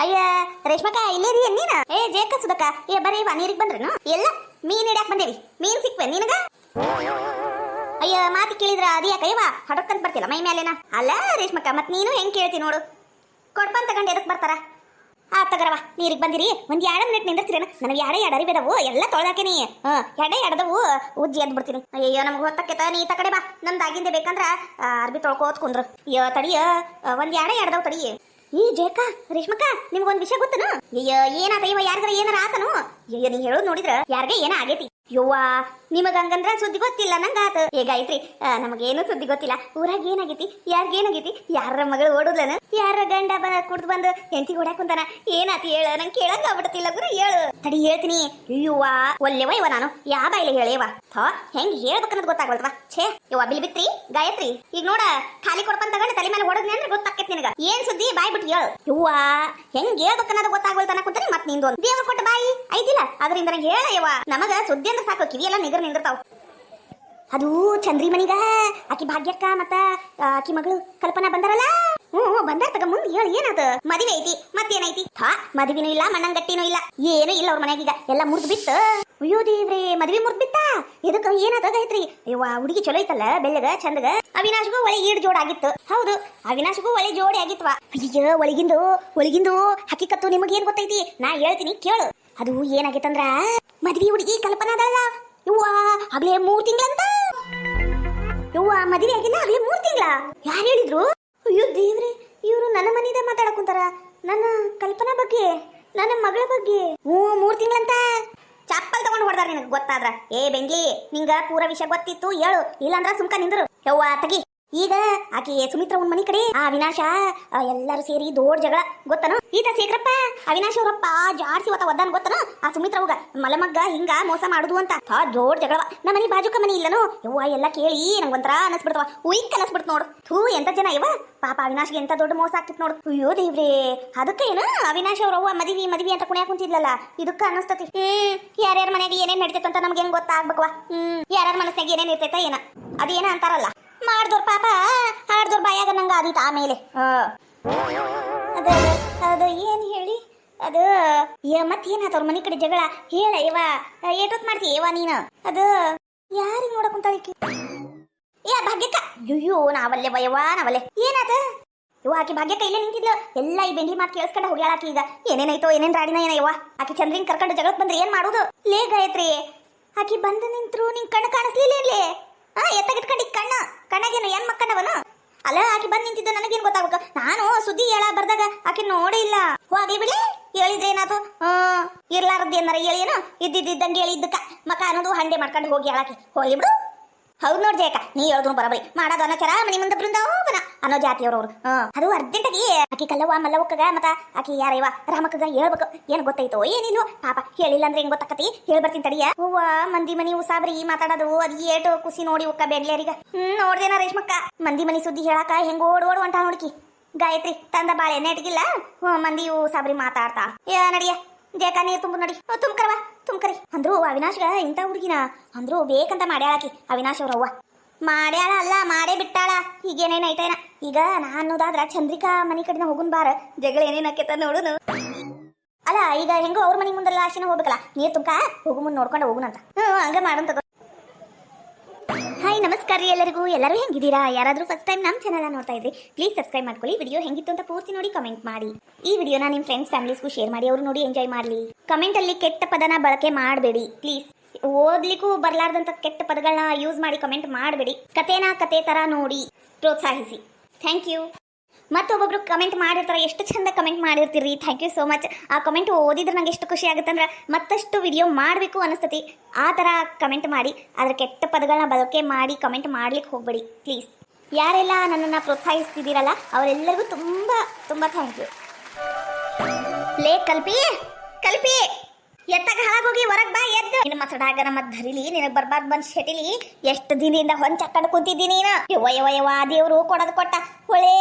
ಅಯ್ಯ ರೇಷ್ಮಕ್ಕ ಇಲ್ಲೇ ರೀ ನೀನ ಏ ಜೇಕ ಸುದಕ್ಕ ಏ ಬರೀ ನೀರಿಗೆ ಬಂದ್ರೇನು ಎಲ್ಲ ಮೀನ್ ಹಿಡ್ಯಾಕ್ ಬಂದೇವಿ ಮೀನ್ ಸಿಕ್ವೆ ನಿನಗ ಅಯ್ಯ ಮಾತಿ ಕೇಳಿದ್ರ ಅದ ಯಾಕಯ್ಯವ ಹಡಕ್ಕಂತ ಬರ್ತಿಲ್ಲ ಮೈ ಮೇಲೆನ ಅಲ್ಲ ರೇಷ್ಮಕ್ಕ ಮತ್ ನೀನು ಹೆಂಗ್ ಕೇಳ್ತಿ ನೋಡು ಕೊಡ್ಪನ್ ತಗೊಂಡು ಎದಕ್ ಬರ್ತಾರ ಆ ತಗರವ ನೀರಿಗೆ ಬಂದಿರಿ ಒಂದ್ 2 ಮಿನಿಟ್ ನಿಂದಿರ್ತೀರೇನ ನನಗೆ ಎರಡು ಅರಿಬೇದವು ಎಲ್ಲ ತೊಳ್ದಾಕೇನಿ ಎಡದವು ಉಜ್ಜಿ ಎದ್ ಬಿಡ್ತೀನಿ ಅಯ್ಯೋ ನಮ್ಗೆ ಹೊತ್ತಕ್ಕೆತ ನೀ ಕಡೆ ಬಾ ನಮ್ದಾಗಿಂದೆ ಬೇಕಂದ್ರ ಅರ್ಬಿ ತೊಳ್ಕೋತ್ ಕುಂದ್ರು ಅಯ್ಯೋ ತಡಿಯ ಒಂದ್ ಎಡದವು ತಡಿ ಈ ಜೇಕ ರೇಷ್ಮಕ್ಕ ನಿಮ್ಗೊಂದ್ ವಿಷಯ ಗೊತ್ತನು ಅಯ್ಯೋ ಏನಾತ ಇವ ಯಾರಿಗಾರ ಏನಾರ ಆತನು ಅಯ್ಯೋ ನೀ ಹೇಳೋದು ನೋಡಿದ್ರ ಯಾರಿಗ ಏನ ಆಗೇತಿ ಯವ್ವಾ ನಿಮಗ ಹಂಗಂದ್ರ ಸುದ್ದಿ ಗೊತ್ತಿಲ್ಲ ನಂಗಾತ ಹೇಗಾಯ್ತ್ರಿ ನಮಗೇನು ಸುದ್ದಿ ಗೊತ್ತಿಲ್ಲ ಊರಾಗ ಏನಾಗೈತಿ ಯಾರಿಗೇನಾಗೈತಿ ಯಾರ ಮಗಳು ಓಡುದ್ಲನ ಯಾರ ಗಂಡ ಕುಡ್ದು ಬಂದು ಹೆಂಡತಿ ಹೊಡ್ಯಾಕ ಕುಂತಾನ ಏನಾತಿ ಹೇಳ ನಂಗೆ ಕೇಳಂಗ ಆಗ್ಬಿಡ್ತಿಲ್ಲ ಗುರು ಹೇಳು ತಡಿ ಹೇಳ್ತೀನಿ ಅಯ್ಯವ್ವ ಒಲ್ಲೆವ ಇವ ನಾನು ಯಾ ಬಾಯಿಲೆ ಹೇಳೇವ ಹೆಂಗ್ ಹೇಳ್ಬೇಕನ್ನೋದು ಗೊತ್ತಾಗಲ್ವಾ ಛೇ ಯವ್ವ ಬಿಲ್ ಬಿತ್ರಿ ಗಾಯತ್ರಿ ಈಗ ನೋಡ ಖಾಲಿ ಕೊಡ್ಪನ್ ತಗೊಂಡು ತಲೆ ಮೇಲೆ ಹೊಡದ್ನಿ ಅಂದ್ರೆ ಗೊತ್ತಾಕೈತಿ ನಿನಗ ಏನ್ ಸುದ್ದಿ ಬಾಯ್ ಬಿಟ್ಟು ಹೇಳು ಯವ್ವ ಹೆಂಗ್ ಹೇಳ್ಬೇಕನ್ನೋದು ಗೊತ್ತಾಗಲ್ತಾನ ಕುಂತಾನೆ ಮತ್ ನಿಂದು ದೇವ್ರ ಕೊಟ್ಟ ಬಾಯಿ ಐತಿಲ್ಲ ಅದರಿಂದ ಹೇಳ ಯವ್ವ ನಮಗ ಸುದ್ದಿ ಅಂದ್ರೆ ಸಾಕು ಕಿವಿಯೆಲ್ಲ ನಿಂದಿರ್ತಾವ ಅದು ಚಂದ್ರಿ ಮನಿಗ ಆಕಿ ಭಾಗ್ಯಕ್ಕ ಮತ್ತ ಆಕಿ ಮಗಳು ಕಲ್ಪನಾ ಬಂದಾರಲ್ಲ ಬಂದಾರ ತಗ ಮುಂದೆ ಹೇಳಿ ಏನಾದ ಮದುವೆ ಐತಿ ಮತ್ತೇನೈತಿ ಮದುವೆನೂ ಇಲ್ಲ ಮಣ್ಣಂಗಟ್ಟಿನೂ ಇಲ್ಲ ಏನೂ ಇಲ್ಲ ಅವ್ರ ಮನೆಗೀಗ ಎಲ್ಲ ಮುರಿದು ಬಿತ್ತು ಅಯ್ಯೋ ದೇವ್ರಿ ಮದ್ವಿ ಮುರಿದು ಬಿತ್ತ ಇದಕ್ಕ ಏನಾದಾಗೈತ್ರಿ ಇವ ಹುಡುಗಿ ಚಲೋ ಐತಲ್ಲ ಬೆಳ್ಳಗ ಚಂದಗ ಅವಿನಾಶ್ಗೂ ಒಳ್ಳೆ ಈಡ್ ಜೋಡ್ ಆಗಿತ್ತು ಹೌದು ಅವಿನಾಶ್ಗೂ ಒಳ್ಳೆ ಜೋಡಿ ಆಗಿತ್ವ ಅಯ್ಯೋ ಒಳಗಿಂದು ಹಕ್ಕಿಕತ್ತು ನಿಮಗೇನ್ ಗೊತ್ತೈತಿ ನಾ ಹೇಳ್ತೀನಿ ಕೇಳು ಅದು ಏನಾಗೈತಂದ್ರ ಮದ್ವಿ ಹುಡುಗಿ ಕಲ್ಪನಾ ಅದಲ್ಲ ಇವ್ವ ಆಗ್ಲೇ 3 ತಿಂಗಳಂತ ಇವ್ವ ಮದುವೆ ಆಗಿಲ್ಲ ಆಗ್ಲೇ 3 ತಿಂಗಳ ಯಾರು ಹೇಳಿದ್ರು ಅಯ್ಯೋ ದೇವ್ರಿ ಇವರು ನನ್ನ ಮನೆಯಿಂದ ಮಾತಾಡಕುಂತಾರ ನನ್ನ ಕಲ್ಪನಾ ಬಗ್ಗೆ ನನ್ನ ಮಗಳ ಬಗ್ಗೆ 3 ತಿಂಗಳಂತ ಚಪ್ಪಲ್ ತಗೊಂಡು ಹೊಡ್ದಾರ ನಿನಗೆ ಗೊತ್ತಾದ್ರ ಏ ಬೆಂಗಿ ನಿಂಗ ಪೂರ ವಿಷಯ ಗೊತ್ತಿತ್ತು ಹೇಳು ಇಲ್ಲಾಂದ್ರ ಸುಮ್ಕ ನಿಂದ್ರು ಯವ್ವ ತಗಿ ಈಗ ಆಕೆ ಸುಮಿತ್ರ ಒಂದ್ ಮನಿ ಕಡೆ ಆ ಅವಿನಾಶ ಎಲ್ಲರೂ ಸೇರಿ ದೊಡ್ಡ ಜಗಳ ಗೊತ್ತನು ಈತ ಶೇಖರಪ್ಪ ಅವಿನಾಶ ಅವರಪ್ಪ ಜಾಡ್ಸಿ ಒದ್ದಾನ್ ಗೊತ್ತನು ಆ ಸುಮಿತ್ರ ಹೋಗ ಮಲಮಗ್ಗ ಹಿಂಗ ಮೋಸ ಮಾಡುದು ಅಂತ ದೊಡ್ಡ ಜಗಳವ ನಮ್ಮ ಮನಿ ಬಾಜುಕ ಮನಿ ಇಲ್ಲನು ಯವ್ವ ಎಲ್ಲ ಕೇಳಿ ನಂಗೊಂಥರ ಅನಸ್ಬಿಡ್ತವ ಉಯ್ಕ್ ಅನಸ್ಬಿಡ್ತು ನೋಡು ಥೂ ಎಂತ ಜನ ಇವ ಪಾಪ ಅವಿನಾಶ್ಗೆ ಎಂತ ದೊಡ್ಡ ಮೋಸ ಆಗ್ತಿತ್ತು ನೋಡು ಅಯ್ಯೋ ದೇವ್ರಿ ಅದಕ್ಕೆ ಏನು ಅವಿನಾಶ್ ಅವ್ರವ್ವ ಮದ್ವಿ ಅಂತ ಕುಣಿಯಾಕ ಕುಂತಿದ್ಲಲ್ಲ ಇದಕ್ಕ ಅನಸ್ತತಿ ಯಾರ್ಯಾರ ಮನೆಗೆ ಏನೇನ್ ನಡೀತೈತೆ ಅಂತ ನಮ್ಗೆ ಹೆಂಗ್ ಗೊತ್ತಾಗ್ಬೇಕವ ಯಾರ್ಯಾರ ಮನಸ್ನಾಗ ಏನೇನ್ ಇರ್ತೈತ ಏನ ಅದೇನ ಅಂತಾರಲ್ಲ ಮಾಡ್ದೋರ್ ಪಾಪ ಹಾಡ್ದೋರ್ ಬಾಯಾಗ ನಂಗ ಆದೀತ ಆಮೇಲೆ ಅದು ಏನ್ ಹೇಳಿ ಅದು ಮತ್ತೇನಾತ ಅವ್ರ ಮನಿ ಕಡೆ ಜಗಳ ಹೇಳ ಇವ ಏಟೊತ್ ಮಾಡ್ತಿ ಇವ ನೀನು ಅದು ಯಾರಿಗೆ ನೋಡಕ್ ಕುಂತಾಳಿಕಿ ಯಾ ಭಾಗ್ಯಕ್ಕ ಅಯ್ಯೋ ನಾವಲ್ಲೆ ನಾವಲ್ಲೆ ಏನಾತ ಇವ ಆಕಿ ಭಾಗ್ಯಕ್ಕ ಇಲ್ಲೇ ನಿಂತಿದ್ಲು ಎಲ್ಲ ಈ ಬೆಂಡಿ ಮಾತು ಕೇಳಿಸ್ಕೊಂಡ ಹೋಗ್ಯಾಳಾಕಿ ಈಗ ಏನೇನಾಯ್ತೋ ಏನೇನ್ ರಾಡಿನ ಏನ ಇವ ಆಕಿ ಚಂದ್ರಿನ್ ಕರ್ಕೊಂಡು ಜಗಳಕ್ ಬಂದ್ರೆ ಏನ್ ಮಾಡುದು ಲೇ ಗಾಯತ್ರಿ ಆಕಿ ಬಂದು ನಿಂತ್ರು ನಿಂಗ್ ಕಣ್ಣು ಕಾಣಿಸ್ಲಿಲ್ಲ ಇಲ್ಲೇ ಎತ್ತಗಿಟ್ಕೊಂಡಿ ಕಣ್ಣಗೇನು ಏನ್ ಮಕ್ಕಂಡವನು ಅಲ್ಲ ಆಕಿ ಬಂದ್ ನಿಂತಿದ್ದ ನನಗೇನ್ ಗೊತ್ತಾಗ್ಬೇಕು ನಾನು ಸುದ್ದಿ ಹೇಳ ಬರ್ದಾಗ ಆಕಿ ನೋಡಿ ಇಲ್ಲ ಹೋಗ್ಲಿ ಬಿಡಿ ಹೇಳಿದ್ರೆ ಏನಾತು ಇರ್ಲಾರದ್ದು ಏನಾರ ಹೇಳಿಯೇನು ಇದ್ದಿದ್ದಂಗೆ ಹೇಳಿದ್ದಕ್ಕ ಮಕ ಅನ್ನೋದು ಹಂಡೆ ಮಾಡ್ಕೊಂಡು ಹೋಗಿ ಹೇಳಾಕಿ ಹೋಗ್ಲಿ ಬಿಡು ಹೌದು ನೋಡ್ ಜಯಕ ನೀ ಹೇಳಿದ್ರು ಬರಬರಿ ಮಾಡೋದು ಅನ್ನೋ ಚರ ಮನಿ ಮುಂದೆ ಬೃಂದಾವನ ಅನ್ನೋ ಜಾತಿಯವ್ರವ್ರು ಅದು ಅರ್ಜೆಂಟಾಗಿ ಆಕಿ ಕಲ್ಲವ್ವ ಮಲ್ಲವಕ್ಕಗ ಮತ್ತ ಆಕಿ ಯಾರ ಇವ ರಾಮಕ್ಕಗ ಹೇಳ್ಬೇಕು ಏನ್ ಗೊತ್ತೈತೋ ಏನಿಲ್ವೋ ಪಾಪ ಹೇಳಿಲ್ಲ ಅಂದ್ರೆ ಹೆಂಗ್ ಗೊತ್ತಾಕತಿ ಹೇಳ್ಬರ್ತೀನಿ ತಡಿಯ ಹೂವ ಮಂದಿ ಮನಿ ಉಸಾಬ್ರಿ ಮಾತಾಡೋದು ಅದ್ ಏಟು ಕುಸಿ ನೋಡಿ ಉಕ್ಕ ಬೆಡ್ಲೇರಿಗ ನೋಡ್ದೇನ ರೇಷ್ಮಕ್ಕ ಮಂದಿ ಮನಿ ಸುದ್ದಿ ಹೇಳಾಕ ಹೆಂಗ್ ಓಡ್ ಹೊಂಟ ನೋಡ್ಕಿ ಗಾಯತ್ರಿ ತಂದ ಬಾಳೆ ನೆಟ್ಗಿಲ್ಲ ಮಂದಿ ಉಸಾಬ್ರಿ ಮಾತಾಡ್ತಾ ನಡಿಯ ಜೇಕ ನೀರು ತುಂಬ ನೋಡಿ ತುಂಬ್ಕರಿ ಅಂದ್ರು ಅವಿನಾಶ್ಗ ಇಂಥ ಹುಡುಗಿನ ಅಂದ್ರು ಬೇಕಂತ ಮಾಡ್ಯಾಳಾಕಿ ಅವಿನಾಶ್ ಅವ್ರವ್ವ ಮಾಡ್ಯಾಳ ಅಲ್ಲ ಮಾಡೇ ಬಿಟ್ಟಾಳ ಈಗೇನೇನ್ ಐತೇನ ಈಗ ನಾ ಅನ್ನೋದಾದ್ರ ಚಂದ್ರಿಕಾ ಮನಿ ಕಡೆನ ಹೋಗುನ್ ಬಾರ ಜಗಳ ಏನೇನ್ ಆಕೇತ ನೋಡುನು ಅಲ್ಲ ಈಗ ಹೆಂಗೋ ಅವ್ರ ಮನಿ ಮುಂದೆಲ್ಲ ಆಶಿನ ಹೋಗ್ಬೇಕಲ್ಲ ನೀರ್ ತುಂಬ್ಕ ಹೋಗು ಮುಂದ್ ನೋಡ್ಕೊಂಡು ಹೋಗುನಂತ ಹಂಗ ಮಾಡೋನ್ ತಗೋ ಹಾಯ್ ನಮಸ್ಕಾರ ರೀ ಎಲ್ಲರೂ ಹೆಂಗಿದ್ದೀರಾ ಯಾರಾದರೂ ಫಸ್ಟ್ ಟೈಮ್ ನಮ್ಮ ಚಾನಲ್ ನೋಡ್ತಾ ಇದ್ರಿ ಪ್ಲೀಸ್ ಸಬ್ಸ್ಕ್ರೈಬ್ ಮಾಡ್ಕೊಳ್ಳಿ ವಿಡಿಯೋ ಹೆಂಗಿತ್ತು ಅಂತ ಪೂರ್ತಿ ನೋಡಿ ಕಮೆಂಟ್ ಮಾಡಿ ಈ ವಿಡಿಯೋನ ನಿಮ್ಮ ಫ್ರೆಂಡ್ಸ್ ಫ್ಯಾಮಿಲೀಸ್ಗೂ ಶೇರ್ ಮಾಡಿ ಅವರು ನೋಡಿ ಎಂಜಾಯ್ ಮಾಡಲಿ ಕಮೆಂಟ್ ಅಲ್ಲಿ ಕೆಟ್ಟ ಪದನ ಬಳಕೆ ಮಾಡಬೇಡಿ ಪ್ಲೀಸ್ ಓದ್ಲಿಕ್ಕೂ ಬರಲಾರ್ದಂತ ಕೆಟ್ಟ ಪದಗಳನ್ನ ಯೂಸ್ ಮಾಡಿ ಕಮೆಂಟ್ ಮಾಡಬೇಡಿ ಕತೆ ತರ ನೋಡಿ ಪ್ರೋತ್ಸಾಹಿಸಿ ಥ್ಯಾಂಕ್ ಯು ಮತ್ತೊಬ್ಬೊಬ್ರು ಕಮೆಂಟ್ ಮಾಡಿರ್ತಾರೆ ಎಷ್ಟು ಚಂದ ಕಮೆಂಟ್ ಮಾಡಿರ್ತೀರಿ ಥ್ಯಾಂಕ್ ಯು ಸೋ ಮಚ್ ಆ ಕಮೆಂಟ್ ಓದಿದ್ರೆ ನಂಗೆ ಎಷ್ಟು ಖುಷಿ ಆಗುತ್ತೆ ಅಂದ್ರೆ ಮತ್ತಷ್ಟು ವಿಡಿಯೋ ಮಾಡಬೇಕು ಅನಿಸ್ತತಿ ಆ ಥರ ಕಮೆಂಟ್ ಮಾಡಿ ಅದ್ರ ಕೆಟ್ಟ ಪದಗಳನ್ನ ಬಳಕೆ ಮಾಡಿ ಕಮೆಂಟ್ ಮಾಡ್ಲಿಕ್ಕೆ ಹೋಗ್ಬೇಡಿ ಪ್ಲೀಸ್ ಯಾರೆಲ್ಲ ನನ್ನನ್ನು ಪ್ರೋತ್ಸಾಹಿಸ್ತಿದ್ದೀರಲ್ಲ ಅವರೆಲ್ಲರಿಗೂ ತುಂಬ ತುಂಬ ಥ್ಯಾಂಕ್ ಯು ಲೇ ಕಲ್ಪಿ ಎತ್ತಾಗ ಹಾಳಾಗೋಗಿ ಹೊರಗೆ ಬಾ ಎದ್ದು ನಿನ್ನ ಮಸಡಾಗ ನಮ್ಮ ಧರಿಲಿ ನಿನಗೆ ಬರ್ಬಾರ್ದು ಬಂದು ಶೆಟಿಲಿ ಎಷ್ಟು ದಿನದಿಂದ ಹೊಂಚಾಕೊಂಡು ಕುಂತಿದ್ದೀನಿ ನೀನು ಯವ್ವ ದೇವ್ರು ಕೊಡೋದು ಕೊಟ್ಟ ಹೊಳೆ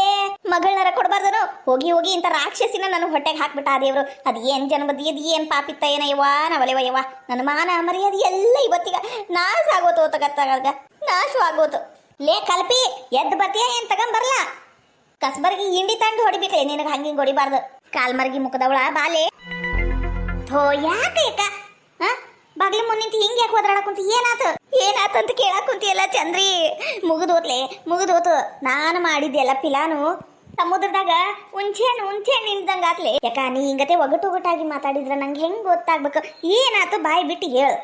ಮಗಳನ್ನರ ಕೊಡಬಾರ್ದನು ಹೋಗಿ ಇಂಥ ರಾಕ್ಷಸಿನ ನನ್ನ ಹೊಟ್ಟೆಗೆ ಹಾಕ್ಬಿಟ್ಟ ಆ ದೇವ್ರು ಅದು ಏನ್ ಜನ್ಮದ ಇದು ಏನ್ ಪಾಪಿತ್ತ ಏನ ನವಲೆವಯ್ಯವ ನನ್ನ ಮಾನ ಮರ್ಯಾದೆ ಎಲ್ಲ ಇವತ್ತಿಗ ನಾಶ ಆಗೋತು ನಾಶವಾಗೋತು ಲೇ ಕಲ್ಪಿ ಎದ್ದು ಬರ್ತೀಯ ಏನ್ ತಗೊಂಬರ್ಲಾ ಕಸ್ಬರ್ಗಿ ಹಿಂಡಿ ತಂಡು ಹೊಡಿಬೇಕಲೇ ನಿನಗೆ ಹಂಗೆ ಹೊಡಿಬಾರ್ದು ಕಾಲ್ಮರ್ಗಿ ಮುಖದವಳ ಬಾಲೆ. ಥೋ ಯಾಕೆ ಬಾಗ್ಲಿ ಮುಂದಿಂತ ಹಿಂಗೆ ಯಾಕೆ ಹೋದ್ರಾಡಕುಂತ ಏನಾತು ಅಂತ ಕೇಳಕ್ ಕುಂತಿಯಲ್ಲ ಚಂದ್ರಿ. ಮುಗಿದೋತು ನಾನು ಮಾಡಿದ್ದೆಲ್ಲ ಪಿಲಾನು ಸಮುದ್ರದಾಗ ಹುಂಚೆ ನಿಂದಂಗ ಆತ್ಲೆ. ಯಾಕ ನೀ ಹಿಂಗತೆ ಒಗಟುಗೊಟ್ಟಾಗಿ ಮಾತಾಡಿದ್ರ ನಂಗೆ ಹೆಂಗ್ ಗೊತ್ತಾಗ್ಬೇಕು? ಏನಾತು ಬಾಯಿ ಬಿಟ್ಟು ಹೇಳು.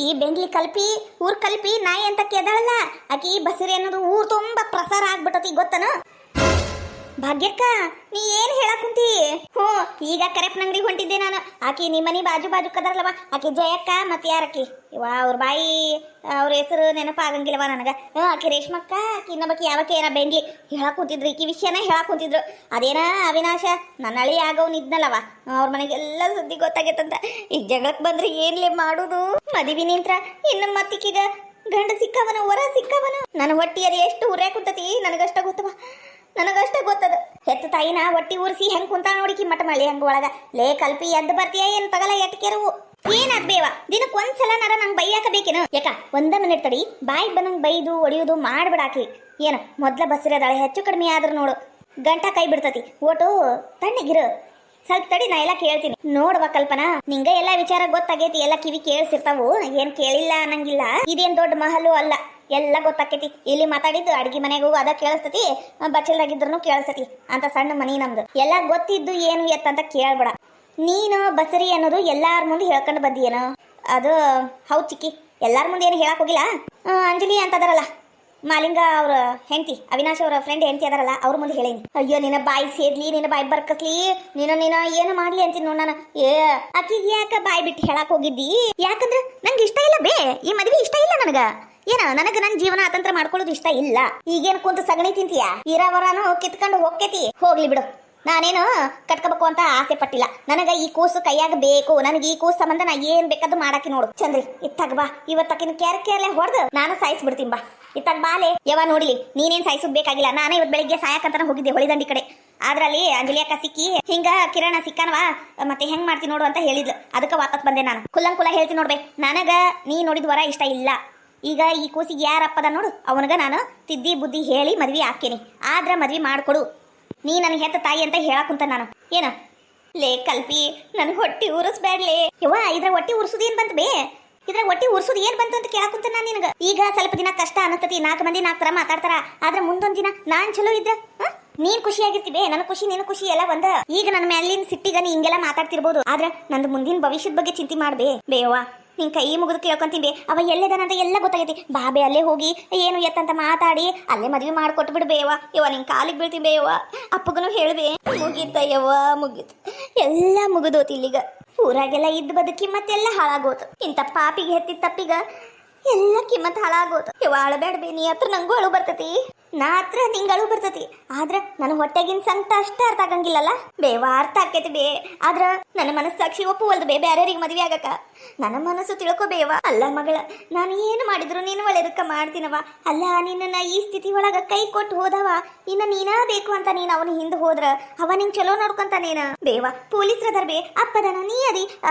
ಈ ಬೆಂಗ್ಲಿ ಕಲ್ಪಿ ಊರ್ ಕಲ್ಪಿ ನಾಯಿ ಅಂತ ಕೆದಳಲ್ಲ ಆಕಿ ಬಸರಿ ಅನ್ನೋದು ಊರ್ ತುಂಬಾ ಪ್ರಸಾರ ಆಗ್ಬಿಟ್ಟತಿ ಗೊತ್ತನ? ಭಾಗ್ಯಕ್ಕ ನೀ ಏನ್ ಹೇಳಕ್ ಕುಂತಿ? ಈಗ ಕರೆಪ್ನ ಅಂಗಡಿ ಹೊಂಟಿದ್ದೆ ನಾನು. ಆಕಿ ನಿಮ್ಮ ಮನಿ ಬಾಜು ಕದಾರಲ್ಲವ ಆಕಿ ಜಯಕ್ಕ ಮತ್ತೆ ಯಾರಕ್ಕಿ ಇವ ಅವ್ರ ಬಾಯಿ ಅವ್ರ ಹೆಸರು ನೆನಪಾಗಂಗಿಲ್ಲವ ನನಗ. ಆಕಿ ರೇಷ್ಮಕ್ಕ ಆಕಿ ಇನ್ನೊಬ್ಬಕಿ ಯಾವಕ್ಕೆ ಏನ ಬೆಂಗ್ಲಿ ಹೇಳಕ್ ಕುಂತಿದ್ರು. ಈಕಿ ವಿಷಯನ ಹೇಳಕ್ ಕುಂತಿದ್ರು. ಅದೇನ ಅವಿನಾಶ ನನ್ನ ಹಳಿ ಆಗವ್ನ ಇದ್ನಲ್ಲವ ಅವ್ರ ಮನೆಗೆಲ್ಲ ಸುದ್ದಿ ಗೊತ್ತಾಗೈತಂತ. ಈಗ ಜಗಳಕ್ ಬಂದ್ರೆ ಏನ್ಲೇ ಮಾಡುದು? ಮದುವೆ ನಿಂತ್ರ ಇನ್ನು ಮತ್ತಿಕ್ಕೀಗ ಗಂಡ ಸಿಕ್ಕವನು ವರ ಸಿಕ್ಕವನು. ನನ್ನ ಹೊಟ್ಟಿಯರಿ ಎಷ್ಟು ಉರ್ಯಾ ಕುಂತತಿ ನನಗಷ್ಟ ಗೊತ್ತದ. ಹೆತ್ತ ತಾಯಿನ ಹೊಟ್ಟಿ ಉರ್ಸಿ ಹೆಂಗ್ ಕುಂತ ನೋಡಿಕಿ ಮಟ ಮಳಿ ಹಂಗ ಒಳಗ. ಲೇ ಕಲ್ಪಿ ಎದ್ದು ಬರ್ತೀಯ ಏನ್ ತಗಲ ಎಟ್ಕೆರವು ಏನಾದ್ ಬೇವ ದಿನಕ್ಕೆ ಒಂದ್ಸಲ ನರ ನಂಗೆ ಬೈಯಾಕ ಬೇಕೇನು? ಯಾಕ ಒಂದ ಮಿನಿಟ್ ತಡಿ ಬಾಯಿ ಬಂದಂಗ್ ಬೈದು ಒಡಿಯೋದು ಮಾಡ್ಬಿಡಾಕಿ. ಏನು ಮೊದ್ಲ ಬಸ್ಸಿರದಾಳೆ ಹೆಚ್ಚು ಕಡಿಮೆ ಆದ್ರೂ ನೋಡು ಗಂಟ ಕೈ ಬಿಡ್ತತಿ. ಓಟು ತಣ್ಣಗಿರು ಸ್ವಲ್ಪ ತಡಿ ನಾ ಎಲ್ಲ ಕೇಳ್ತೀನಿ. ನೋಡುವ ಕಲ್ಪನಾ ನಿಂಗ ಎಲ್ಲಾ ವಿಚಾರ ಗೊತ್ತಾಗೈತಿ. ಎಲ್ಲ ಕಿವಿ ಕೇಳಿಸಿರ್ತಾವು ಏನ್ ಕೇಳಿಲ್ಲ ಅನ್ನಂಗಿಲ್ಲ. ಇದೇನ್ ದೊಡ್ಡ ಮಹಲು ಅಲ್ಲ ಎಲ್ಲ ಗೊತ್ತಾಕೈತಿ. ಇಲ್ಲಿ ಮಾತಾಡಿದ್ದು ಅಡ್ಗಿ ಮನೆಗೂ ಅದ ಕೇಳಿಸ್ತತಿ ಬಚ್ಚಲ್ದಾಗಿದ್ರು ಕೇಳಿಸ್ತತಿ ಅಂತ ಸಣ್ಣ ಮನಿ ನಮ್ದು. ಎಲ್ಲ ಗೊತ್ತಿದ್ದು ಏನು ಎತ್ತಂತ ಕೇಳ್ಬೇಡ. ನೀನು ಬಸರಿ ಅನ್ನೋದು ಎಲ್ಲಾರ ಮುಂದೆ ಹೇಳ್ಕೊಂಡು ಬಂದಿಯೇನು? ಅದು ಹೌದ್ ಚಿಕ್ಕಿ ಎಲ್ಲಾರ ಮುಂದೆ ಏನು ಹೇಳಕ್ ಹೋಗಿಲ್ಲ. ಅಂಜಲಿ ಅಂತದಾರಲ್ಲ ಮಾಲಿಂಗ ಅವ್ರ ಹೆಂಡತಿ ಅವಿನಾಶ್ ಅವರ ಫ್ರೆಂಡ್ ಹೆಂಡತಿ ಅದಾರಲ್ಲ ಅವ್ರ ಮುಂದೆ ಹೇಳೀನಿ. ಅಯ್ಯೋ ನಿನ್ನ ಬಾಯಿ ಸೇದ್ಲಿ ನಿನ್ನ ಬಾಯಿ ಬರ್ಕಸ್ಲಿ ನೀನು ಏನು ಮಾಡ್ಲಿ ಅಂತೀನಿ ನೋಡ್ ನಾನು. ಆಕಿಗೆ ಯಾಕ ಬಾಯಿ ಬಿಟ್ಟು ಹೇಳಕ್ ಹೋಗಿದ್ದಿ? ಯಾಕಂದ್ರ ನಂಗೆ ಇಷ್ಟ ಇಲ್ಲ ಬೇ ಈ ಮದ್ವೆ ಇಷ್ಟ ಇಲ್ಲ ನನಗ. ನನಗ ನನ್ನ ಜೀವನ ಅತಂತ್ರ ಮಾಡ್ಕೊಳ್ಳೋದು ಇಷ್ಟ ಇಲ್ಲ. ಈಗೇನ್ ಕುಂತ ಸಗಣಿ ತಿಂತೀಯ? ಇರಾವರಾನು ಕಿತ್ಕೊಂಡು ಹೋಗ್ತೇತಿ. ಹೋಗ್ಲಿ ಬಿಡು. ನಾನೇನು ಕಟ್ಕೋಬೇಕು ಅಂತ ಆಸೆ ಪಟ್ಟಿಲ್ಲ. ನನಗ ಈ ಕೂಸು ಕೈಯಾಗ ಬೇಕು. ನನಗೆ ಈ ಕೂಸು ಸಂಬಂಧ ನಾ ಏನ್ ಬೇಕಾದ್ರು ಮಾಡಾಕಿ ನೋಡು. ಚಂದ್ರಿ ಇತ್ತಾಗ ಬಾ. ಇವತ್ತಕಿನ ಕೇರ್ಲೆ ಹೊಡೆದು ನಾನು ಸಾಯಿಸ್ಬಿಡ್ತೀನಿ ಬಾ. ಇತ್ತಾಗ ಬಾಲೆ ಯಾವ ನೋಡಿಲಿ. ನೀನೇನ್ ಸಾಯಿಸೋದ್ ಬೇಕಾಗಿಲ್ಲ. ನಾನೇ ಇವತ್ತು ಬೆಳಿಗ್ಗೆ ಸಾಯಕಂತ ಹೋಗಿದ್ದೆ ಹೊಳಿದಂಡಿ ಕಡೆ. ಅದ್ರಲ್ಲಿ ಅಂಜಲಿ ಅಕ್ಕ ಸಿಕ್ಕಿ ಹಿಂಗ ಕಿರಣ ಸಿಕ್ಕನವಾ ಮತ್ತೆ ಹೆಂಗ್ ಮಾಡ್ತೀನಿ ನೋಡು ಅಂತ ಹೇಳಿದ್ಲು. ಅದಕ್ಕೆ ವಾಪಸ್ ಬಂದೆ ನಾನು. ಕುಲ್ಲ ಹೇಳ್ತೀನಿ ನೋಡ್ಬೇ. ನನಗ ನೀ ನೋಡಿದ ವರ ಇಷ್ಟ ಇಲ್ಲ. ಈಗ ಈ ಕೂಸಿಗೆ ಯಾರಪ್ಪದ ನೋಡು ಅವನಿಗ ನಾನು ತಿದ್ದಿ ಬುದ್ಧಿ ಹೇಳಿ ಮದ್ವಿ ಹಾಕೇನಿ. ಆದ್ರ ಮದ್ವಿ ಮಾಡ್ಕೊಡು. ನೀ ನನಗೆ ಹೆತ್ತ ತಾಯಿ ಅಂತ ಹೇಳಕುಂತ ನಾನು. ಏನ ಲೇ ಕಲ್ಪಿ ನನ್ ಹೊಟ್ಟಿ ಉರ್ಸ್ಬೇಡ್ಲೇ ಯವ್ವ. ಇದ್ರ ಹೊಟ್ಟಿ ಉರ್ಸುದು ಏನ್ ಬಂತ ಬೇ? ಇದ್ರ ಹೊಟ್ಟಿ ಉರ್ಸುದು ಏನ್ ಬಂತು ಅಂತ ಕೇಳಕುಂತ ನಾನು ನಿನಗ. ಈಗ ಸ್ವಲ್ಪ ದಿನ ಕಷ್ಟ ಅನಸ್ತತಿ. 4 ಮಂದಿ 4 ತರ ಮಾತಾಡ್ತಾರ. ಆದ್ರೆ ಮುಂದೊಂದ್ ದಿನ ನಾನ್ ಚಲೋ ಇದ್ದ ನೀನ್ ಖುಷಿಯಾಗಿರ್ತೀವಿ. ನನ್ನ ಖುಷಿ ನಿನ್ನ ಖುಷಿ ಎಲ್ಲ ಒಂದ. ಈಗ ನನ್ನ ಮೇಲಿನ ಸಿಟ್ಟಿಗ ನೀ ಹಿಂಗೆಲ್ಲ ಮಾತಾಡ್ತಿರ್ಬೋದು. ಆದ್ರೆ ನಂದು ಮುಂದಿನ ಭವಿಷ್ಯದ ಬಗ್ಗೆ ಚಿಂತೆ ಮಾಡ್ಬೇ ಬೇವಾ. ನಿನ್ ಕೈ ಮುಗಿದು ಕೇಳ್ಕೊಂತೀನಿ. ಅವ ಎಲ್ಲೇದಾನಂತ ಎಲ್ಲ ಗೊತ್ತಾಗೈತಿ. ಬಾಬೆ ಅಲ್ಲೇ ಹೋಗಿ ಏನು ಎತ್ತಂತ ಮಾತಾಡಿ ಅಲ್ಲೇ ಮದ್ವೆ ಮಾಡ್ಕೊಟ್ಟು ಬಿಡು ಬೇವ. ಇವ ನಿನ್ ಕಾಲಿಗೆ ಬೀಳ್ತೀನಿ ಬೇವ. ಅಪ್ಪಗನು ಹೇಳ್ಬೇ. ಮುಗೀತ ಯವ್ವ ಮುಗೀತು. ಎಲ್ಲ ಮುಗಿದೋತಿ. ಇಲ್ಲಿಗ ಊರಾಗೆಲ್ಲ ಇದ್ದ ಬದುಕಿ ಮತ್ತೆಲ್ಲ ಹಾಳಾಗೋತು. ಇಂಥ ಪಾಪಿಗೆ ಹೆತ್ತಿದ ತಪ್ಪಿಗ ಎಲ್ಲ ಕಿಮ್ಮತ್ ಹಾಳಾಗೋತು. ಇವ ಅಳಬೇಡ್ಬೇ. ನೀ ಹತ್ರ ನಂಗೂ ಅಳು ಬರ್ತತಿ. ನಾ ಹತ್ರ ನಿಂಗೆ ಅಳು ಬರ್ತತಿ. ಆದ್ರ ನನ್ನ ಹೊಟ್ಟೆಗಿನ ಸಂಕಟ ಅಷ್ಟ ಅರ್ಥ ಆಗಂಗಿಲ್ಲಲ್ಲ ಬೇವಾ. ಅರ್ಥ ಆಕೈತಿ ಬೇ. ಆದ್ರ ನನ್ನ ಮನಸ್ಸಾಕ್ಷಿ ಒಪ್ಪುವಲ್ದು ಬೇ ಬೇರೆಯವ್ರಿಗೆ ಮದ್ವೆ ಆಗಕ. ನನ್ನ ಮನಸ್ಸು ತಿಳ್ಕೊಬೇವ. ಅಲ್ಲ ಮಗಳ ನಾನು ಏನು ಮಾಡಿದ್ರು ನೀನು ಒಳ್ಳೆದಕ್ಕ ಮಾಡ್ತೀನವ. ಅಲ್ಲ ನಿನ್ನ ಈ ಸ್ಥಿತಿ ಒಳಗ ಕೈ ಕೊಟ್ಟು ಹೋದವ. ಇನ್ನ ನೀನಾ ಬೇಕು ಅಂತ ನೀನ್ ಅವನ ಹಿಂದೆ ಹೋದ್ರ ಅವ ನಿಂಗೆ ಚಲೋ ನೋಡ್ಕೊಂತಾನೇನ ಬೇವ. ಪೊಲೀಸ್ರದಾರ ಬೇ. ಅಪ್ಪದನ ನೀ ಅದಿ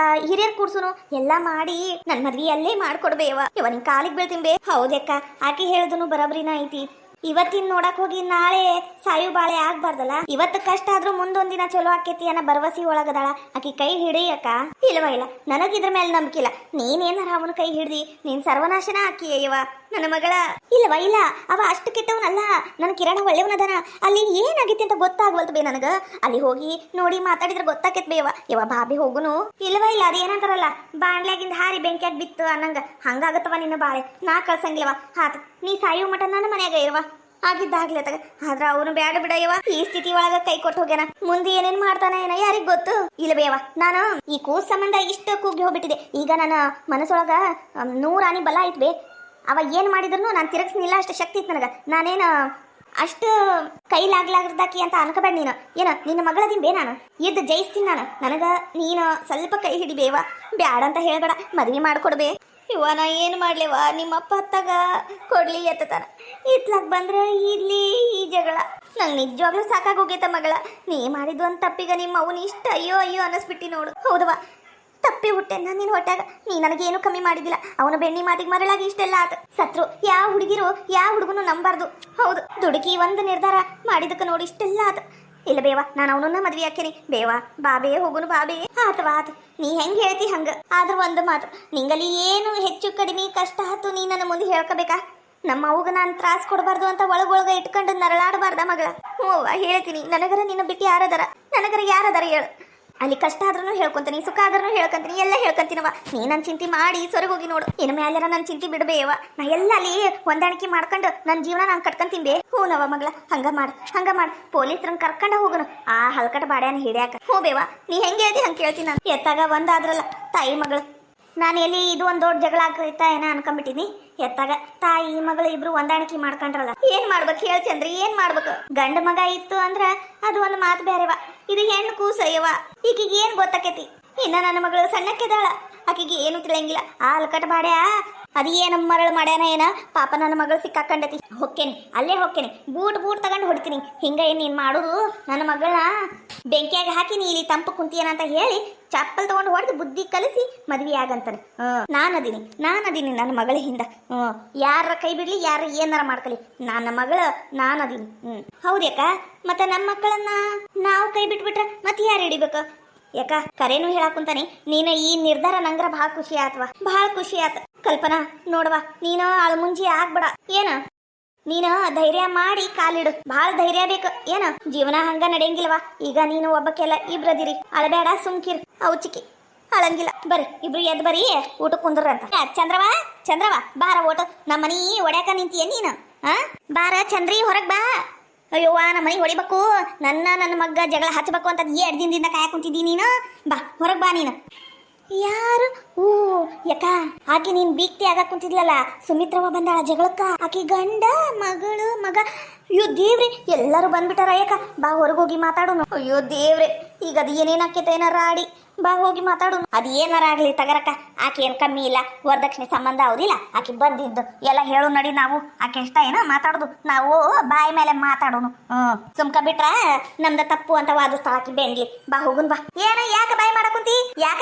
ಹಿರಿಯರ್ ಕೂಡ್ಸುನು ಎಲ್ಲ ಮಾಡಿ ನನ್ ಮದ್ವಿ ಅಲ್ಲೇ ಮಾಡ್ಕೊಡ್ಬೇವ. ಇವ ನಿನ್ ಕಾಲಿಗೆ ಬೀಳ್ತೀನಿ ಬೇ. ಹೌದಕ್ಕ ಆಕೆ ಹೇಳದನು ಬರಬರಿನ ಐತಿ. ಇವತ್ತಿನ ನೋಡಕ್ ಹೋಗಿ ನಾಳೆ ಸಾಯು ಬಾಳೆ ಆಗ್ಬಾರ್ದಲ್ಲ. ಇವತ್ತು ಕಷ್ಟ ಆದ್ರೂ ಮುಂದೊಂದಿನ ಚಲೋ ಆಕೇತಿ ಅನ್ನೋ ಭರವಸೆ ಒಳಗದಾಳ. ಆಕಿ ಕೈ ಹಿಡಿಯಕ್ಕ ಇಲ್ವ ಇಲ್ಲ. ನನಗಿದ್ರ ಮೇಲೆ ನಂಬಿಕಿಲ್ಲ. ನೀನೇನಾರ ಅವನ ಕೈ ಹಿಡ್ದಿ ನೀನ್ ಸರ್ವನಾಶನ ಹಾಕಿಯವ ನನ್ನ ಮಗಳ. ಇಲ್ವಾ ಇಲ್ಲ ಅವ ಅಷ್ಟು ಕೆಟ್ಟವನಲ್ಲ. ನನ್ನ ಕಿರಣ ಒಳ್ಳೆಯವನದನ. ಅಲ್ಲಿ ಏನಾಗೈತಿ ಅಂತ ಗೊತ್ತಾಗ್ವಲ್ತು ಬೇ ನನಗ. ಅಲ್ಲಿ ಹೋಗಿ ನೋಡಿ ಮಾತಾಡಿದ್ರೆ ಗೊತ್ತಾಕೇತ್ ಬೇವ. ಇವ ಬಾಬಿ ಹೋಗುನು ಇಲ್ವಾ ಇಲ್ಲ. ಅದೇನಂತಾರಲ್ಲ ಬಾಣ್ಲ್ಯಾಗಿಂದ ಹಾರಿ ಬೆಂಕಿಯಾಗಿ ಬಿತ್ತು ಅನ್ನಂಗ ಹಂಗಾಗತ್ತವ ನಿನ್ನ ಬಾಳೆ. ನಾ ಕಳ್ಸಂಗಿಲ್ಲವ. ಹಾತ್ ನೀ ಸಾಯೋ ಮಟ ನನ್ನ ಮನ್ಯಾಗ ಇರುವ ಆಗಿದ್ದಾಗ್ಲಿ ತಗ. ಆದ್ರ ಅವನು ಬ್ಯಾಡ ಬಿಡಯ್ಯವ. ಈ ಸ್ಥಿತಿ ಒಳಗ ಕೈ ಕೊಟ್ಟು ಹೋಗ್ಯಾನ. ಮುಂದೆ ಏನೇನ್ ಮಾಡ್ತಾನ ಏನ ಯಾರಿಗ್ ಗೊತ್ತು. ಇಲ್ಲ ಬೇವ. ನಾನು ಈ ಕೂಸ್ ಸಂಬಂಧ ಇಷ್ಟ ಕೂಗಿ ಹೋಗ್ಬಿಟ್ಟಿದೆ. ಈಗ ನನ್ನ ಮನಸ್ಸೊಳಗ 100 ಆನಿ ಬಲ ಐತ್ ಬೇ. ಅವ ಏನ್ ಮಾಡಿದ್ರು ನಾನು ತಿರುಗಿಸ್ನಿಲ್ಲ. ಅಷ್ಟು ಶಕ್ತಿ ಇತ್ತು ನನಗ. ನಾನೇನ ಅಷ್ಟು ಕೈಲಾಗ್ಲಾರ್ದಾಕಿ ಅಂತ ಅನ್ಕೋಬೇಡ ನೀನು. ಏನ ನಿನ್ನ ಮಗಳದಿನ್ ಬೇ. ನಾನು ಇದ್ದು ಜಯಿಸ್ತೀನಿ ನಾನು. ನನಗ ನೀನು ಸ್ವಲ್ಪ ಕೈ ಹಿಡಿಬೇವ. ಬ್ಯಾಡ ಅಂತ ಹೇಳ್ಬೇಡ. ಮದ್ವೆ ಮಾಡ್ಕೊಡ್ಬೇ. ಇವ ನಾ ಏನು ಮಾಡ್ಲೇವ. ನಿಮ್ಮಪ್ಪ ಹತ್ತಾಗ ಕೊಡ್ಲಿ ಎತ್ತತಾನ. ಇತ್ಲಾಗ ಬಂದ್ರ ಇಲ್ಲಿ ಈ ಜಗಳ ನಂಗೆ ನಿಜವಾಗ್ಲೂ ಸಾಕಾಗೋಗೈತ ಮಗಳ. ನೀ ಮಾಡಿದ್ದು ಒಂದು ತಪ್ಪಿಗ ನಿಮ್ಮ ಅವನು ಇಷ್ಟ ಅಯ್ಯೋ ಅನ್ನಿಸ್ಬಿಟ್ಟಿ ನೋಡು. ಹೌದವ ತಪ್ಪಿ ಹುಟ್ಟೆ ನಾನು ನಿನ್ನ ಹೊಟ್ಟಾಗ. ನೀ ನನಗೇನು ಕಮ್ಮಿ ಮಾಡಿದಿಲ್ಲ. ಅವನ ಬೆಣ್ಣಿ ಮಾತಿಗೆ ಮರಳಾಗಿ ಇಷ್ಟೆಲ್ಲ ಆತ. ಸತ್ರು ಯಾವ ಹುಡುಗಿರು ಯಾವ ಹುಡುಗನು ನಂಬಾರ್ದು. ಹೌದು ದುಡುಕಿ ಒಂದು ನಿರ್ಧಾರ ಮಾಡಿದಕ್ಕೆ ನೋಡಿ ಇಷ್ಟೆಲ್ಲ ಆತ. ಇಲ್ಲ ಬೇವ ನಾನು ಅವನನ್ನ ಮದ್ವೆ ಹಾಕೇನಿ ಬೇವ ಬಾಬೇ ಹೋಗುನು ಬಾಬೇ ಆತವಾ ಆತು ನೀ ಹೆಂಗ್ ಹೇಳ್ತಿ ಹಂಗ ಆದ್ರ ಒಂದು ಮಾತು ನಿಂಗಲ್ಲಿ ಏನು ಹೆಚ್ಚು ಕಡಿಮೆ ಕಷ್ಟ ಆತು ನೀ ನನ್ನ ಮುಂದೆ ಹೇಳ್ಕೋಬೇಕಾ ನಮ್ಮ ಅವ್ಗ ನಾನು ತ್ರಾಸ್ ಕೊಡಬಾರ್ದು ಅಂತ ಒಳಗೊಳಗ ಇಟ್ಕೊಂಡು ನರಳಾಡಬಾರ್ದ ಮಗಳ ಹ್ಞೂ ಹೇಳ್ತೀನಿ ನನಗರ ನಿನ್ನ ಬಿಟ್ಟು ಯಾರದಾರ ನನಗರ ಯಾರದಾರ ಹೇಳು ಅಲ್ಲಿ ಕಷ್ಟ ಆದ್ರೂ ಹೇಳ್ಕೊಂತೀನಿ ಸುಖ ಆದ್ರೂ ಹೇಳ್ಕೊಂತೀನಿ ಎಲ್ಲ ಹೇಳ್ಕೊಂತೀನವ ನೀ ನನ್ನ ಚಿಂತೆ ಮಾಡಿ ಸೊರಗೋಗಿ ನೋಡು ಇನ್ನು ಮ್ಯಾಲೆರ ನನ್ನ ಚಿಂತೆ ಬಿಡಬೇವ ನಾ ಎಲ್ಲ ಅಲ್ಲಿ ಹೊಂದಾಣಿಕೆ ಮಾಡ್ಕೊಂಡು ನನ್ನ ಜೀವನ ನಾನು ಕಟ್ಕೊಂತೀನಿ ಬೇ ಹ್ಞೂನವ ಮಗಳ ಹಂಗ ಮಾಡು ಪೊಲೀಸ್ರನ್ನ ಕರ್ಕೊಂಡು ಹೋಗೋನು ಆ ಹಲ್ಕಟ ಬಾಡ್ಯಾನ ಹಿಡ್ಯಾಕ ಹ್ಞೂ ಬೇವ ನೀ ಹೆಂಗೆ ಹೇಳ್ತಿ ಹಂಗೆ ಕೇಳ್ತೀನಿ ನಾನು ಎತ್ತಾಗ ಒಂದಾದ್ರಲ್ಲ ತಾಯಿ ಮಗಳು ನಾನು ಎಲ್ಲಿ ಇದು ಒಂದು ದೊಡ್ಡ ಜಗಳ ಆಗ್ತೈತಾ ಏನೋ ಅನ್ಕೊಂಬಿಟ್ಟಿನಿ ಎತ್ತಾಗ ತಾಯಿ ಮಗಳು ಇಬ್ರು ಹೊಂದಾಣಿಕೆ ಮಾಡ್ಕೊಂಡ್ರಲ್ಲ ಏನ್ ಮಾಡ್ಬೇಕು ಹೇಳ್ತಂದ್ರಿ ಏನ್ ಮಾಡ್ಬೇಕು ಗಂಡ ಮಗ ಇತ್ತು ಅಂದ್ರ ಅದು ಒಂದು ಮಾತು ಬೇರೆವಾ ಇದು ಹೆಣ್ಣು ಕೂಸಯ್ಯವ ಈಕಿಗೆ ಏನ್ ಗೊತ್ತಾಕೈತಿ ಇನ್ನ ನನ್ನ ಮಗಳು ಸಣ್ಣಕ್ಕೆದಾಳ ಆಕಿಗೆ ಏನು ತಿಳಿಯಂಗಿಲ್ಲ ಆ ಅಲ್ಕಟ್ ಬಾಡ್ಯಾ ಅದು ಏನು ಮರಳು ಮಾಡ್ಯಾನ ಏನ ಪಾಪ ನನ್ನ ಮಗಳು ಸಿಕ್ಕಾಕೊಂಡತಿ ಹೊಕ್ಕೇನಿ ಅಲ್ಲೇ ಹೊಕ್ಕೇನಿ ಬೂಟ್ ತಗೊಂಡು ಹೊಡಿತೀನಿ ಹಿಂಗ ಏನ್ ನೀನ್ ಮಾಡುದು ನನ್ನ ಮಗಳನ್ನ ಬೆಂಕಿಯಾಗ ಹಾಕಿ ನೀ ಇಲ್ಲಿ ತಂಪು ಕುಂತಿಯನ ಅಂತ ಹೇಳಿ ಚಪ್ಪಲ್ ತಗೊಂಡು ಹೊಡೆದು ಬುದ್ಧಿ ಕಲಿಸಿ ಮದ್ವೆ ಆಗಂತಾನೆ ನಾನದೀನಿ ನನ್ನ ಮಗಳ ಹಿಂದ ಯಾರ ಕೈ ಬಿಡ್ಲಿ ಯಾರ ಏನಾರ ಮಾಡ್ಕಲಿ ನನ್ನ ಮಗಳು ನಾನದೀನಿ ಹೌದ್ಯಾಕ ಮತ್ತೆ ನಮ್ಮ ಮಕ್ಕಳನ್ನ ನಾವು ಕೈ ಬಿಟ್ಬಿಟ್ರೆ ಮತ್ತೆ ಯಾರು ಹಿಡಿಬೇಕು ಯಾಕ ಕರೇನು ಹೇಳಾಕುಂತಾನೆ ನೀನು ಈ ನಿರ್ಧಾರ ನಂಗ್ರ ಭಾಳ ಖುಷಿ ಆತ ಕಲ್ಪನಾ ನೋಡವಾ ನೀನು ಅಳಮುಂಜಿ ಆಗ್ಬೇಡ ಏನ ನೀನು ಧೈರ್ಯ ಮಾಡಿ ಕಾಲಿಡು ಭಾಳ ಧೈರ್ಯ ಬೇಕು ಏನ ಜೀವನ ಹಂಗ ನಡೆಯಂಗಿಲ್ವಾ ಈಗ ನೀನು ಒಬ್ಬಕ್ಕೆಲ್ಲ ಇಬ್ರದಿರಿ ಅಳಬೇಡ ಸುಮ್ಕಿರ್ ಚಿಕ್ಕಿ ಅಳಂಗಿಲ್ಲ ಬರ್ರಿ ಇಬ್ರು ಎದ್ ಬರೀ ಊಟಕ್ಕೆ ಕುಂದ್ರ ಅಂತ ಚಂದ್ರವಾ ಬಾರ ಓಟ ನಮ್ಮ ಮನಿ ಒಡ್ಯಾಕ ನಿಂತೀಯ ನೀನು ಬಾರ ಚಂದ್ರಿ ಹೊರಗ್ ಬಾ ಅಯ್ಯೋವಾ ನಮ್ಮ ಮನೆ ಹೊಡಿಬೇಕು ನನ್ನ ಮಗ್ಗ ಜಗಳ ಹಚ್ಚಬೇಕು ಅಂತ 2 ದಿನದಿಂದ ಕಾಯಕ್ ಕುಂತಿದ್ದಿ ನೀನು ಬಾ ಹೊರಗ್ ಬಾ ನೀನು ಯಾರು ಯಾಕ ಆಕೆ ನೀನ್ ಬೀಕ್ತಿ ಆಗಾಕ್ ಕುಂತಿದ್ಲಲ್ಲ ಸುಮಿತ್ರವ ಬಂದಾಳ ಜಗಳಕ್ಕ ಆಕಿ ಗಂಡ ಮಗಳು ಮಗ ಅಯ್ಯೋ ದೇವ್ರಿ ಎಲ್ಲರೂ ಬಂದ್ಬಿಟ್ಟಾರ ಯಾಕ ಬಾ ಹೊರಗೋಗಿ ಮಾತಾಡೋನು ಅಯ್ಯೋ ದೇವ್ರೆ ಈಗ ಅದು ಏನೇನಾಕೈತೆ ಏನಾರ ಆಡಿ ಬಾ ಹೋಗಿ ಮಾತಾಡೋನು ಅದು ಏನಾರ ಆಗ್ಲಿ ತಗರಕ್ಕ ಆಕೆ ಏನ್ ಕಮ್ಮಿ ಇಲ್ಲ ವರದಕ್ಷಿಣೆ ಸಂಬಂಧ ಅವ್ರಿಲ್ಲ ಆಕೆ ಬಂದಿದ್ದು ಎಲ್ಲ ಹೇಳು ನಡಿ ನಾವು ಆಕೆ ಇಷ್ಟ ಏನ ಮಾತಾಡೋದು ನಾವು ಬಾಯಿ ಮೇಲೆ ಮಾತಾಡೋನು ಸುಮ್ಕ ಬಿಟ್ರ ನಮ್ದ ತಪ್ಪು ಅಂತ ವಾದಿಸ್ತಾಳ ಆಕಿ ಬೆಂಗ್ಲಿ ಬಾ ಹೋಗುನ್ ಬಾ ಏನ ಯಾಕ ಬಾಯಿ ಮಾಡಕುಂತಿ ಯಾಕ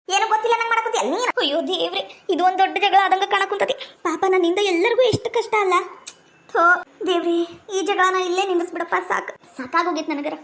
ಏನು ಗೊತ್ತಿಲ್ಲ ನಂಗೆ ಮಾಡಕುಂತಿ ಅಲ್ಲಿ ನೀನು ಅಯ್ಯೋ ದೇವ್ರಿ ಇದು ಒಂದು ದೊಡ್ಡ ಜಗಳ ಆದಂಗ ಕಾಣಕುಂತತಿ ಪಾಪ ನನ್ನಿಂದ ಎಲ್ಲರಿಗೂ ಎಷ್ಟು ಕಷ್ಟ ಅಲ್ಲ ಥೋ ದೇವ್ರಿ ಈ ಜಗಳನ ಇಲ್ಲೇ ನಿಲ್ಲಿಸ್ಬಿಡಪ್ಪ ಸಾಕಾಗೋಗಿತ್ತು ನನಗರ